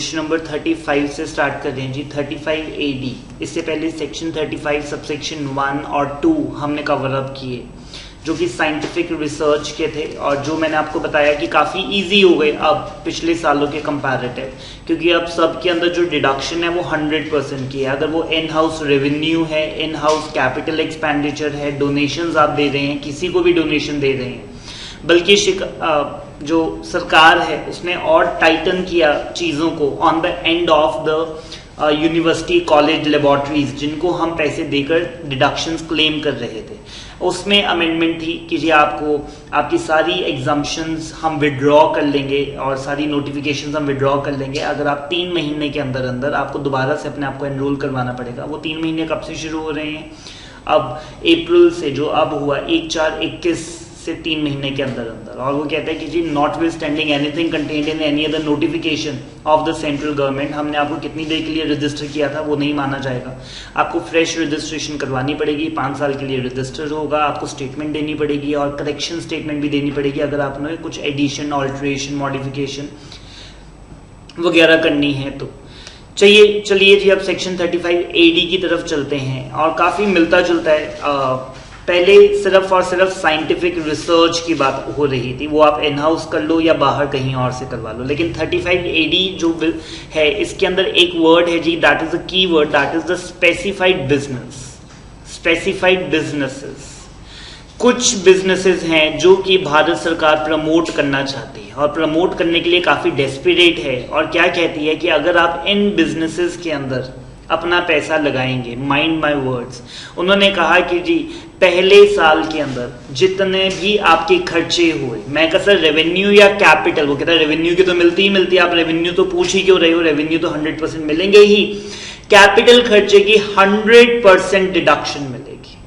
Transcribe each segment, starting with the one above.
Question number 35 से start कर रहे हैं जी। 35 AD, इससे पहले सेक्शन 35 सबसेक्शन 1 और 2 हमने कवर अप किए, जो कि साइंटिफिक रिसर्च के थे और जो मैंने आपको बताया कि काफ़ी इजी हो गए अब पिछले सालों के कंपैरेटिव, क्योंकि अब सब के अंदर जो डिडक्शन है वो 100% की है। अगर वो इन हाउस रेवेन्यू है, इन हाउस कैपिटल एक्सपेंडिचर है, डोनेशंस आप दे रहे हैं, किसी को भी डोनेशन दे रहे हैं, बल्कि जो सरकार है उसने और टाइटन किया चीज़ों को on the end of the university college laboratories, जिनको हम पैसे देकर डिडक्शंस क्लेम कर रहे थे। उसमें अमेंडमेंट थी कि जी आपको आपकी सारी एग्जाम्पशंस हम विड्रॉ कर लेंगे और सारी नोटिफिकेशंस हम विड्रॉ कर लेंगे अगर आप 3 महीने के अंदर अंदर आपको दोबारा से अपने आप को एनरोल करवाना पड़ेगा। वो 3 महीने कब से शुरू हो रहे हैं? अब अप्रैल से, जो अब हुआ 1/4/21 से 3 महीने के अंदर अंदर। और वो कहता है कि जी notwithstanding anything contained in any other notification of the central government, हमने आपको कितनी देर के लिए रजिस्टर किया था वो नहीं माना जाएगा। आपको फ्रेश रजिस्ट्रेशन करवानी पड़ेगी, 5 साल के लिए रजिस्टर होगा, आपको स्टेटमेंट देनी पड़ेगी और करेक्शन स्टेटमेंट भी देनी पड़ेगी अगर आपने कुछ एडिशन, ऑल्ट्रेशन, मॉडिफिकेशन वगैरह करनी है तो। चलिए जी अब सेक्शन 35 AD की तरफ चलते हैं और काफ़ी मिलता जुलता है। पहले सिर्फ और सिर्फ साइंटिफिक रिसर्च की बात हो रही थी, वो आप इन हाउस कर लो या बाहर कहीं और से करवा लो, लेकिन 35 AD जो है इसके अंदर एक वर्ड है जी, that is the key word, that is the specified business, specified businesses. कुछ बिजनेसेस हैं जो कि भारत सरकार प्रमोट करना चाहती है और प्रमोट करने के लिए काफी डेस्परेट है और क्या कहती है कि अगर आप इन बिजनेसेस के अंदर अपना पैसा लगाएंगे, माइंड माय वर्ड्स, उन्होंने कहा कि जी पहले साल के अंदर जितने भी आपके खर्चे हुए, मैं कहा सर रेवेन्यू या कैपिटल, वो कहता है रेवेन्यू की तो मिलती ही मिलती है, आप रेवेन्यू तो पूछ ही क्यों रहे हो, रेवेन्यू तो 100% मिलेंगे ही, कैपिटल खर्चे की 100% डिडक्शन मिलेगी।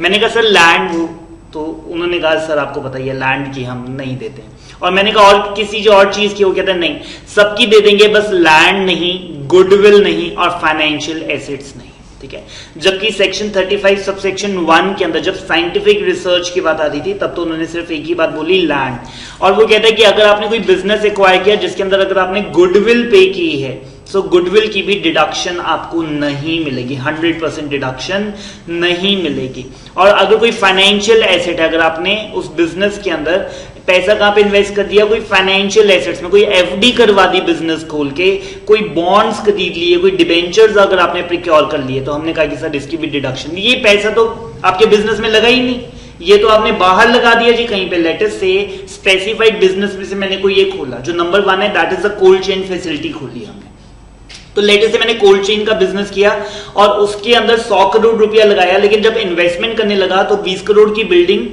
मैंने कहा सर लैंड हो, तो उन्होंने कहा सर आपको पता ही है लैंड की हम नहीं देते हैं। और मैंने कहा और किसी जो और चीज की, वो कहते हैं नहीं सबकी दे देंगे, बस लैंड नहीं, गुडविल नहीं और फाइनेंशियल एसेट्स नहीं, ठीक है। जबकि सेक्शन 35 सबसेक्शन 1 के अंदर जब साइंटिफिक रिसर्च की बात आ रही थी तब तो उन्होंने सिर्फ एक ही बात बोली, लैंड। और वो कहता है कि अगर आपने कोई बिजनेस एक्वायर किया जिसके अंदर अगर आपने गुडविल पे की है, सो गुडविल की भी डिडक्शन आपको नहीं मिलेगी, 100% डिडक्शन नहीं मिलेगी। और अगर कोई फाइनेंशियल एसेट है, अगर आपने उस बिजनेस के अंदर पैसा कहां पे इन्वेस्ट कर दिया, कोई फाइनेंशियल एसेट्स में, कोई FD करवा दी बिजनेस खोल के, कोई बॉन्ड्स खरीद लिए, कोई डिबेंचर्स अगर आपने प्रिक्योर कर लिए, तो हमने कहा कि सर इसकी भी डिडक्शन। ये पैसा तो आपके बिजनेस में लगा ही नहीं, ये तो आपने बाहर लगा दिया जी कहीं पे। लेटेस्ट से स्पेसिफाइड बिजनेस में से मैंने कोई ये खोला जो नंबर 1 है, that is the cold chain facility खोली हमने। तो लेटेस्ट से मैंने कोल्ड चेन का बिजनेस किया और उसके अंदर 100 करोड़ रुपया लगाया, लेकिन जब इन्वेस्टमेंट करने लगा तो 20 करोड़ की बिल्डिंग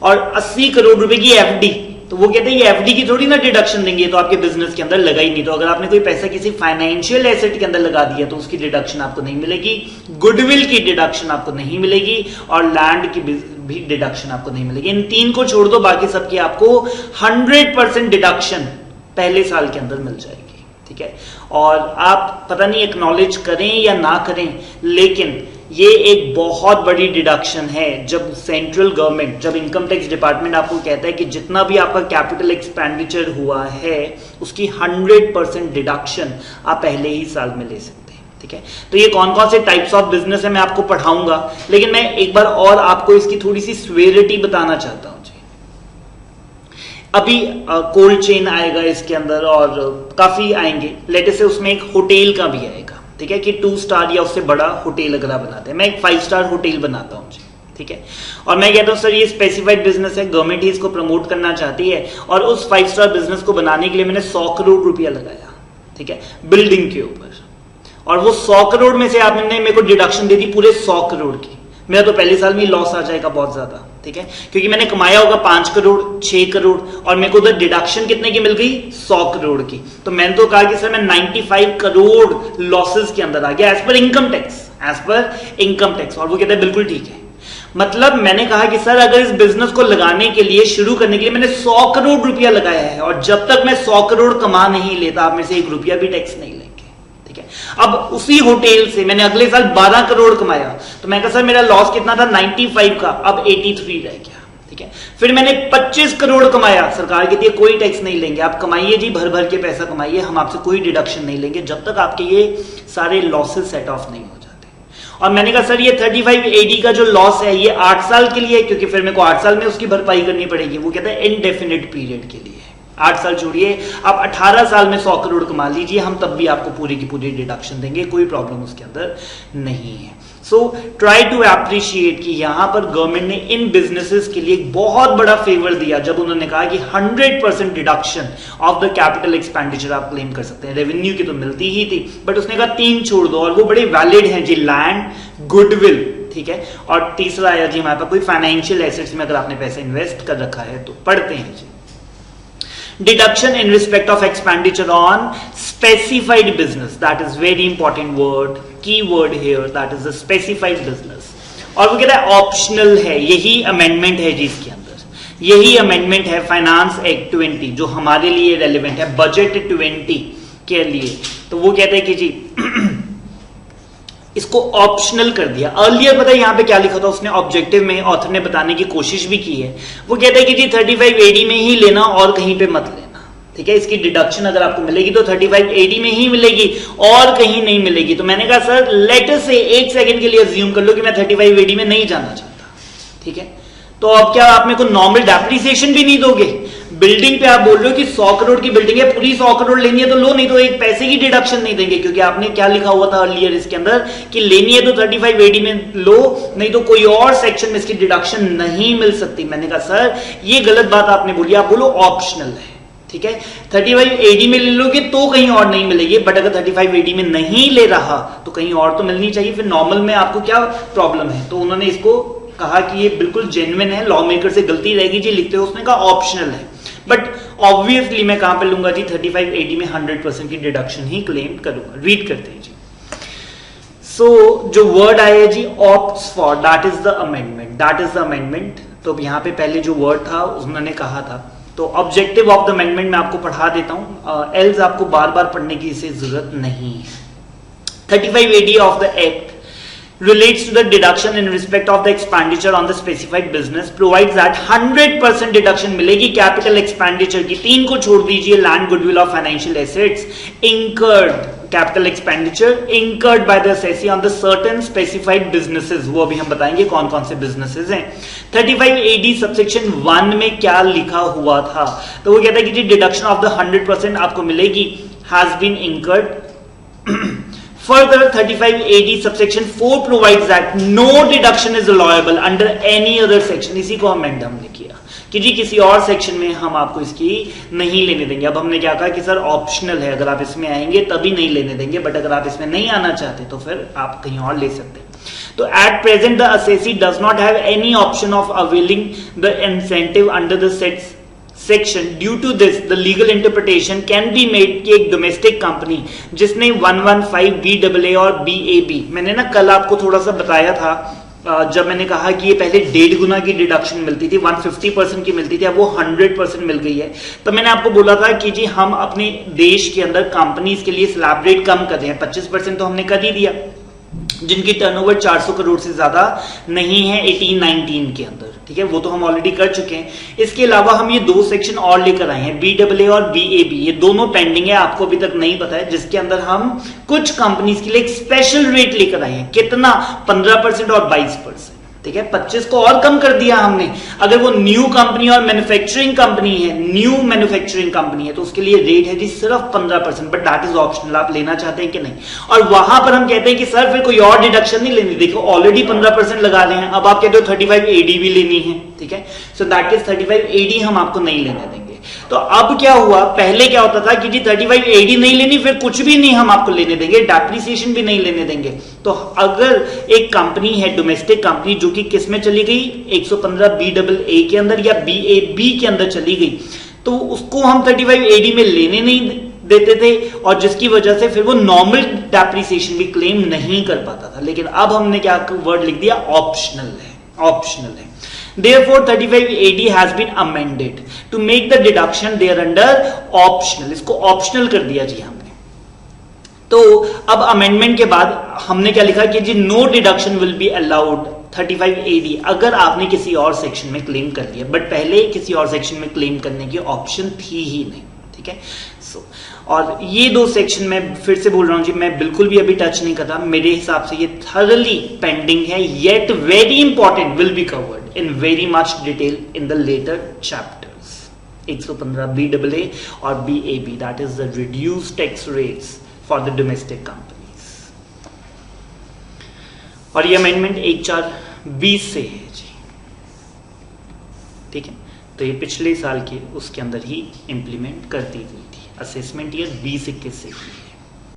और 80 करोड़ रुपए की FD, तो वो कहते हैं ये FD की थोड़ी ना डिडक्शन देंगे, तो आपके बिजनेस के अंदर लगा ही नहीं। तो अगर आपने कोई पैसा किसी फाइनेंशियल एसेट के अंदर लगा दिया तो उसकी डिडक्शन आपको नहीं मिलेगी, गुडविल की डिडक्शन आपको नहीं मिलेगी और लैंड की भी डिडक्शन आपको नहीं मिलेगी। इन 3 को छोड़ दो, बाकी सबकी आपको 100% डिडक्शन पहले साल के अंदर मिल जाएगी, ठीक है। और आप पता नहीं एक्नॉलेज करें या ना करें, लेकिन ये एक बहुत बड़ी डिडक्शन है जब सेंट्रल गवर्नमेंट, जब इनकम टैक्स डिपार्टमेंट आपको कहता है कि जितना भी आपका कैपिटल एक्सपेंडिचर हुआ है उसकी 100% डिडक्शन आप पहले ही साल में ले सकते हैं, ठीक है। तो ये कौन कौन से टाइप्स ऑफ बिजनेस है मैं आपको पढ़ाऊंगा, लेकिन मैं एक बार और आपको इसकी थोड़ी सी स्वेरिटी बताना चाहता हूं जी। अभी कोल्ड चेन आएगा इसके अंदर और काफी आएंगे, लेटेस्ट से उसमें एक होटल का भी आएगा, ठीक है, कि 2 स्टार या उससे बड़ा होटल अगर आप बनाते हैं। मैं एक 5 स्टार होटल बनाता हूं जी, ठीक है, और मैं कहता हूं सर ये स्पेसिफाइड बिजनेस है, गवर्नमेंट ही इसको प्रमोट करना चाहती है और उस 5 स्टार बिजनेस को बनाने के लिए मैंने 100 करोड़ रुपया लगाया, ठीक है, बिल्डिंग के ऊपर, और वो 100 करोड़ में से आपने मेरे को डिडक्शन दे दी पूरे 100 करोड़ की। मेरा तो पहले साल में लॉस आ जाएगा बहुत ज्यादा, ठीक है, क्योंकि मैंने कमाया होगा 5 करोड़ 6 करोड़ और मेरे को उधर डिडक्शन कितने की मिल गई, 100 करोड़ की। तो मैंने तो कहा कि सर मैं 95 करोड़ लॉसेस के अंदर आ गया as per income tax, as per income tax. और वो कहता है बिल्कुल ठीक है। मतलब मैंने कहा कि सर अगर इस बिजनेस को लगाने के लिए, शुरू करने के लिए मैंने 100 करोड़ रुपया लगाया है और जब तक मैं 100 करोड़ कमा नहीं लेता आप में से 1 रुपया भी टैक्स नहीं लेंगे, ठीक है। अब उसी होटल से मैंने अगले साल 12 करोड़ कमाया, तो मैं कहा सर मेरा लॉस कितना था 95 का, अब 83 रह गया, ठीक है। ठीक है। फिर मैंने 25 करोड़ कमाया, सरकार कहती है कोई टैक्स नहीं लेंगे, आप कमाइए जी, भर भर के पैसा कमाइए, हम आपसे कोई डिडक्शन नहीं लेंगे जब तक आपके ये सारे लॉसेस सेट ऑफ नहीं हो जाते। और मैंने कहा सर ये 35 AD का जो लॉस है ये 8 साल के लिए है, क्योंकि फिर मेरे को 8 साल में उसकी भरपाई करनी पड़ेगी। वो कहता है इनडेफिनिट पीरियड के लिए, 8 साल छोड़िए, आप 18 साल में 100 करोड़ कमा लीजिए, हम तब भी आपको पूरी की पूरी डिडक्शन देंगे, कोई प्रॉब्लम उसके अंदर नहीं है। सो ट्राई टू अप्रिशिएट कि यहां पर गवर्नमेंट ने इन बिजनेसेस के लिए एक बहुत बड़ा फेवर दिया जब उन्होंने कहा कि 100% deduction of the capital expenditure आप क्लेम कर सकते हैं। रेवेन्यू की तो मिलती ही थी, बट उसने कहा 3 छोड़ दो, और वो बड़े वैलिड हैं जी, लैंड, गुडविल, ठीक है, और तीसरा आया जी हमारे पास कोई फाइनेंशियल एसेट्स में अगर आपने पैसे इन्वेस्ट कर रखा है तो। पढ़ते हैं जी, deduction in respect of expenditure on specified business, that is very important word, key word here, that is the specified business। और वो कहता है ऑप्शनल है, यही अमेंडमेंट है जी इसके अंदर, यही अमेंडमेंट है फाइनेंस एक्ट 20 जो हमारे लिए रेलिवेंट है, बजट 20 के लिए। तो वो कहते हैं कि जी इसको ऑप्शनल कर दिया। अर्लियर पता है यहां पे क्या लिखा था उसने, ऑब्जेक्टिव में ऑथर ने बताने की कोशिश भी की है, वो कहते हैं कि जी 35 AD में ही लेना और कहीं पे मत लेना, ठीक है। इसकी डिडक्शन अगर आपको मिलेगी तो 35 AD में ही मिलेगी और कहीं नहीं मिलेगी। तो मैंने कहा सर लेटर से 1 सेकंड के लिए अज्यूम कर लो कि मैं 35 AD में नहीं जाना चाहता, ठीक है, तो अब क्या आप मेरे को नॉर्मल डेप्रिसिएशन भी नहीं दोगे? बिल्डिंग पे आप बोल रहे हो कि 100 करोड़ की बिल्डिंग है, पूरी 100 करोड़ लेनी है तो लो, नहीं तो एक पैसे की डिडक्शन नहीं देंगे, क्योंकि आपने क्या लिखा हुआ था अर्लियर इसके अंदर कि लेनी है तो 35 AD में लो, नहीं तो कोई और सेक्शन में इसकी डिडक्शन नहीं मिल सकती। मैंने कहा सर ये गलत बात आपने बोली, आप बोलो ऑप्शनल है, ठीक है। 35 AD में ले लोगे तो कहीं और नहीं मिलेगी, बट अगर 35 AD में नहीं ले रहा तो कहीं और तो मिलनी चाहिए, फिर नॉर्मल में आपको क्या प्रॉब्लम है? तो उन्होंने इसको कहा कि ये बिल्कुल जेन्युइन है, लॉ मेकर से गलती रहेगी जी लिखते हो, उसने कहा ऑप्शनल है, बट ऑब्वियसली मैं कहां पे लूंगा जी 35 AD में 100% की डिडक्शन ही क्लेम करूंगा। रीड करते हैं जी। सो जो वर्ड आया जी opts for, that is the amendment, that is the amendment. तो यहां पे पहले जो वर्ड था उन्होंने कहा था, तो ऑब्जेक्टिव ऑफ द अमेंडमेंट मैं आपको पढ़ा देता हूं, एल्स आपको बार बार पढ़ने की इसे जरूरत नहीं है। 35 AD of the act relates to the deduction in respect of the expenditure on the specified business, provides that 100% deduction मिलेगी कैपिटल एक्सपेंडिचर की। 3 को छोड़ दीजिए, लैंड, गुडविल और financial assets, incurred capital expenditure incurred by the assessee on the certain specified businesses, वो अभी हम बताएंगे कौन कौन से businesses हैं। 35 AD सबसेक्शन 1 में क्या लिखा हुआ था, तो वो कहता है कि जी डिडक्शन ऑफ द 100% आपको मिलेगी, has been incurred। Further, 35 AD subsection 4 provides that no deduction is allowable under any other section। इसी को अमेंड हमने किया कि जी किसी और सेक्शन में हम आपको इसकी नहीं लेने देंगे। अब हमने क्या कहा कि सर ऑप्शनल है, अगर आप इसमें आएंगे तभी नहीं लेने देंगे, बट अगर आप इसमें नहीं आना चाहते तो फिर आप कहीं और ले सकते हैं। तो at present the assessee does not have any option of availing the incentive under the said section. Due to this the legal interpretation can be made कि एक डोमेस्टिक कंपनी जिसने 115 BAA और BAB, मैंने ना कल आपको थोड़ा सा बताया था जब मैंने कहा कि ये पहले 1.5 गुना की डिडक्शन मिलती थी, 150% की मिलती थी, अब वो 100% मिल गई है। तो मैंने आपको बोला था कि जी हम अपने देश के अंदर कंपनीज के लिए स्लैब रेट कम कर रहे हैं, 25% तो हमने कर ही दिया, जिनकी टर्नओवर 400 करोड़ से ज्यादा नहीं है 18-19 के अंदर, ठीक है, वो तो हम ऑलरेडी कर चुके हैं। इसके अलावा हम ये 2 सेक्शन और लेकर आए हैं, BAA और BAB, ये दोनों पेंडिंग है, आपको अभी तक नहीं पता है, जिसके अंदर हम कुछ कंपनीज के लिए एक स्पेशल रेट लेकर आए हैं। कितना? 15% और 22%, ठीक है, 25 को और कम कर दिया हमने। अगर वो न्यू कंपनी और मैन्युफैक्चरिंग कंपनी है, न्यू मैन्युफैक्चरिंग कंपनी है, तो उसके लिए रेट है जी सिर्फ 15%, बट दैट इज ऑप्शनल, आप लेना चाहते हैं कि नहीं। और वहां पर हम कहते हैं कि सर फिर कोई और डिडक्शन नहीं लेनी, देखो ऑलरेडी 15% लगा रहे हैं, अब आप कहते हो 35 AD भी लेनी है, ठीक है, सो दैट इज 35 AD हम आपको नहीं लेने देंगे। तो अब क्या हुआ, पहले क्या होता था कि जी 35 AD नहीं लेनी, फिर कुछ भी नहीं हम आपको लेने देंगे, डेप्रिसिएशन भी नहीं लेने देंगे। तो अगर एक कंपनी है डोमेस्टिक कंपनी जो कि किस में चली गई, 115 BAA के अंदर या BAB के अंदर चली गई, तो उसको हम 35 AD में लेने नहीं देते थे, और जिसकी वजह से फिर वो नॉर्मल डेप्रिसिएशन भी क्लेम नहीं कर पाता था। लेकिन अब हमने क्या वर्ड लिख दिया, ऑप्शनल है, ऑप्शनल है। Therefore, 35 AD has been amended to make the deduction thereunder optional। इसको ऑप्शनल कर दिया जी हमने। तो अब अमेंडमेंट के बाद हमने क्या लिखा कि जी no deduction will be allowed 35 AD अगर आपने किसी और सेक्शन में क्लेम कर लिया, बट पहले किसी और सेक्शन में क्लेम करने की ऑप्शन थी ही नहीं, ठीक है। सो और ये दो सेक्शन में फिर से बोल रहा हूं जी, मैं बिल्कुल भी अभी टच नहीं कर रहा, मेरे हिसाब से ये थरली पेंडिंग है, yet very important, will be covered in very much detail in the later chapters. 115 BAA और BAB, that is the reduced tax rates for the domestic companies. और ये अमेंडमेंट 1420 से है जी, ठीक है। तो ये पिछले साल के उसके अंदर ही इंप्लीमेंट कर दी गई थी, असेसमेंट ईयर 2021 से ही है।